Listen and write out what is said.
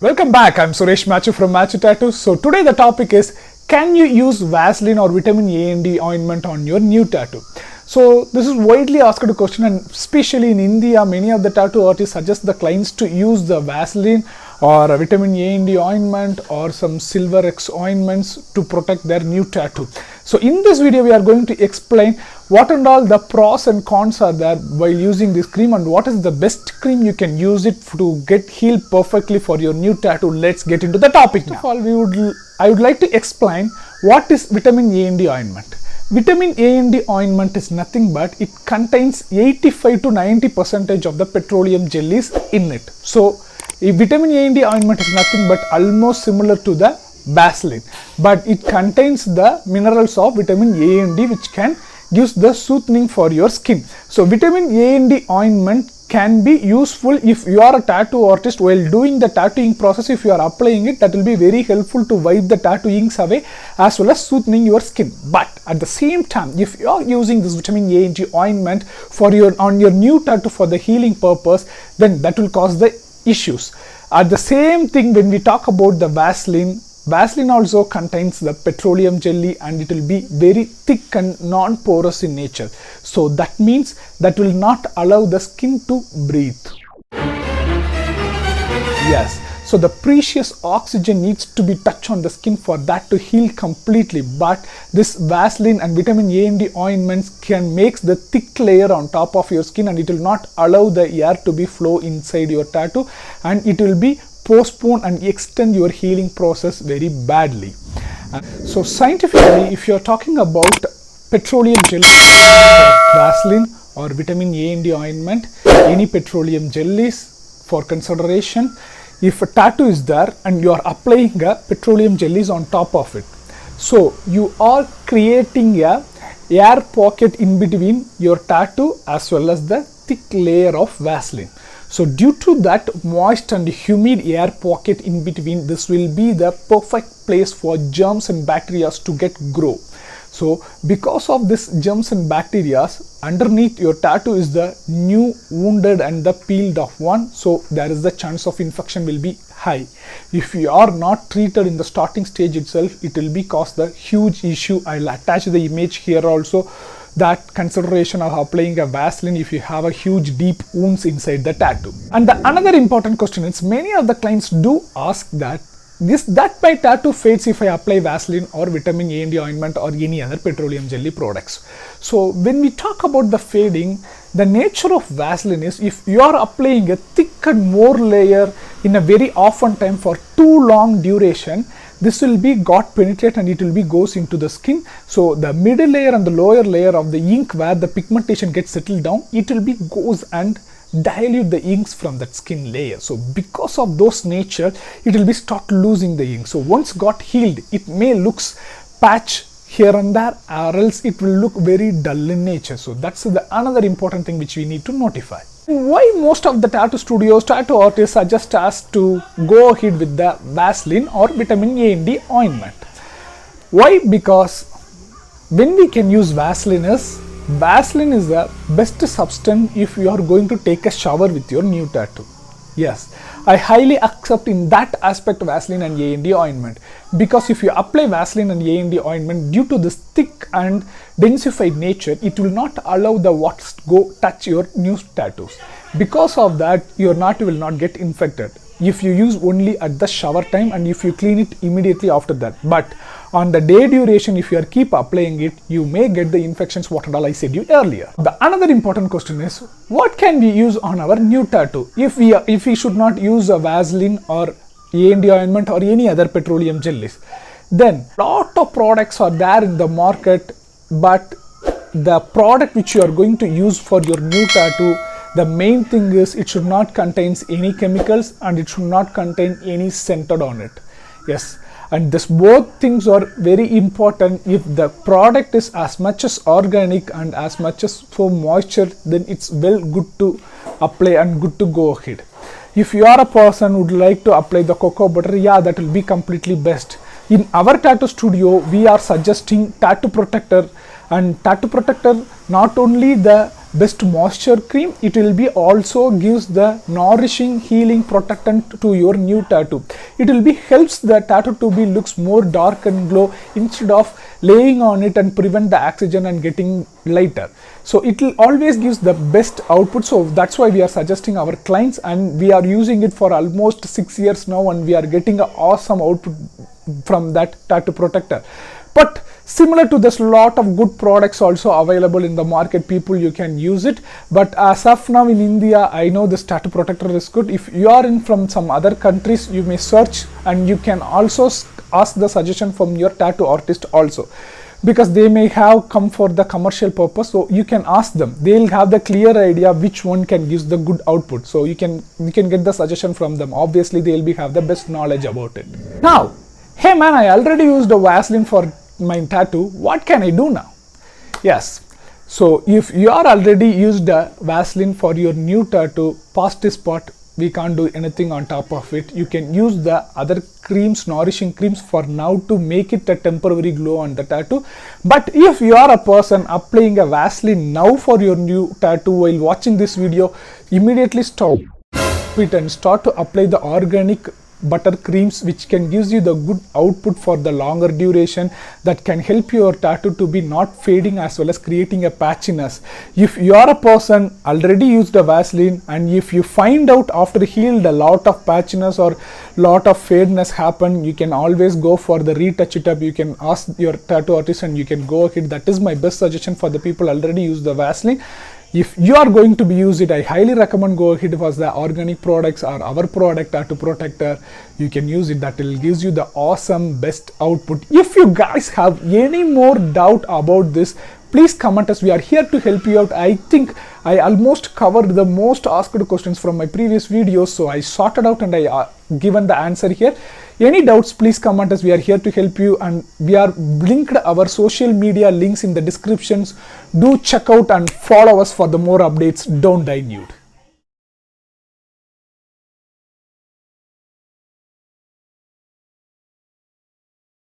Welcome back. I'm Suresh Machu from Machu Tattoos. So today the topic is, can you use Vaseline or vitamin A and D ointment on your new tattoo? So this is widely asked question, and especially in India, many of the tattoo artists suggest the clients to use the Vaseline or a vitamin A and D ointment or some Silver X ointments to protect their new tattoo. So in this video we are going to explain what and all the pros and cons are there while using this cream, and what is the best cream you can use it to get healed perfectly for your new tattoo. Let's get into the topic now. First of all, I would like to explain what is vitamin A and D ointment. Vitamin A and D ointment is nothing but it contains 85 to 90% of the petroleum jellies in it. So vitamin A and D ointment is nothing but almost similar to the Vaseline, but it contains the minerals of vitamin A and D which can gives the soothing for your skin. So vitamin A and D ointment can be useful if you are a tattoo artist. While doing the tattooing process, if you are applying it, that will be very helpful to wipe the tattoo inks away as well as soothing your skin. But at the same time, if you are using this vitamin A and D ointment for on your new tattoo for the healing purpose, then that will cause the issues. At the same thing, when we talk about the Vaseline also contains the petroleum jelly, and it will be very thick and non-porous in nature. So that means that will not allow the skin to breathe. Yes, so the precious oxygen needs to be touched on the skin for that to heal completely. But this Vaseline and vitamin A and D ointments can make the thick layer on top of your skin, and it will not allow the air to be flow inside your tattoo, and it will be postpone and extend your healing process very badly. So scientifically, if you are talking about petroleum jelly, Vaseline or vitamin A and D ointment, any petroleum jellies for consideration. If a tattoo is there and you are applying a petroleum jellies on top of it, so you are creating a air pocket in between your tattoo as well as the thick layer of Vaseline. So due to that moist and humid air pocket in between, this will be the perfect place for germs and bacteria to grow. So because of this germs and bacteria, underneath your tattoo is the new wounded and the peeled off one. So there is the chance of infection will be high. If you are not treated in the starting stage itself, it will be cause the huge issue. I'll attach the image here also. That consideration of applying a Vaseline if you have a huge deep wounds inside the tattoo. And the another important question is, many of the clients do ask that my tattoo fades if I apply Vaseline or vitamin A and D ointment or any other petroleum jelly products. So when we talk about the fading, the nature of Vaseline is, if you are applying a thick and more layer in a very often time for too long duration, this will be got penetrate and it will be goes into the skin. So the middle layer and the lower layer of the ink where the pigmentation gets settled down, it will be goes and dilute the inks from that skin layer. So because of those nature, it will be start losing the ink. So once got healed, it may looks patch here and there, or else it will look very dull in nature. So that's the another important thing which we need to notify. Why most of the tattoo studios, tattoo artists suggest us to go ahead with the Vaseline or vitamin A and D ointment? Why? Because when we can use Vaseline is the best substance if you are going to take a shower with your new tattoo. Yes, I highly accept in that aspect Vaseline and A and D ointment, because if you apply Vaseline and A and D ointment, due to this thick and densified nature, it will not allow the water to go touch your new tattoos. Because of that, your tattoo will not get infected if you use only at the shower time and if you clean it immediately after that. But on the day duration, if you are keep applying it, you may get the infections what and all I said you earlier. The another important question is, what can we use on our new tattoo if we should not use a Vaseline or A and D ointment or any other petroleum jellies? Then lot of products are there in the market, but the product which you are going to use for your new tattoo, the main thing is it should not contain any chemicals and it should not contain any scented on it. Yes, and this both things are very important. If the product is as much as organic and as much as for moisture, then it's well good to apply and good to go ahead. If you are a person who would like to apply the cocoa butter, yeah, that will be completely best. In our tattoo studio, we are suggesting tattoo protector, and tattoo protector not only the best moisture cream. It will be also gives the nourishing healing protectant to your new tattoo. It will be helps the tattoo to be looks more dark and glow instead of laying on it and prevent the oxygen and getting lighter. So it will always gives the best output. So that's why we are suggesting our clients, and we are using it for almost 6 years now, and we are getting an awesome output from that tattoo protector. But similar to this, lot of good products also available in the market, people you can use it. But as of now in India, I know this tattoo protector is good. If you are in from some other countries, you may search, and you can also ask the suggestion from your tattoo artist also, because they may have come for the commercial purpose. So you can ask them, they'll have the clear idea which one can give the good output. So you can get the suggestion from them. Obviously they'll be have the best knowledge about it. Now, hey man, I already used a Vaseline for my tattoo, what can I do now? Yes, so if you are already used a Vaseline for your new tattoo, past this part, we can't do anything on top of it. You can use the other creams, nourishing creams for now to make it a temporary glow on the tattoo. But if you are a person applying a Vaseline now for your new tattoo while watching this video, immediately stop it and start to apply the organic butter creams, which can gives you the good output for the longer duration, that can help your tattoo to be not fading as well as creating a patchiness. If you are a person already used a Vaseline, and if you find out after healed a lot of patchiness or lot of fadeness happen, you can always go for the retouch it up. You can ask your tattoo artist and you can go ahead. That is my best suggestion for the people already use the Vaseline. If you are going to be use it, I highly recommend go ahead with the organic products or our product tattoo protector. You can use it. That will gives you the awesome best output. If you guys have any more doubt about this, please comment us. We are here to help you out. I think I almost covered the most asked questions from my previous videos, so I sorted out and I given the answer here. Any doubts, please comment us. We are here to help you, and we are linked our social media links in the descriptions. Do check out and follow us for the more updates. Don't die nude.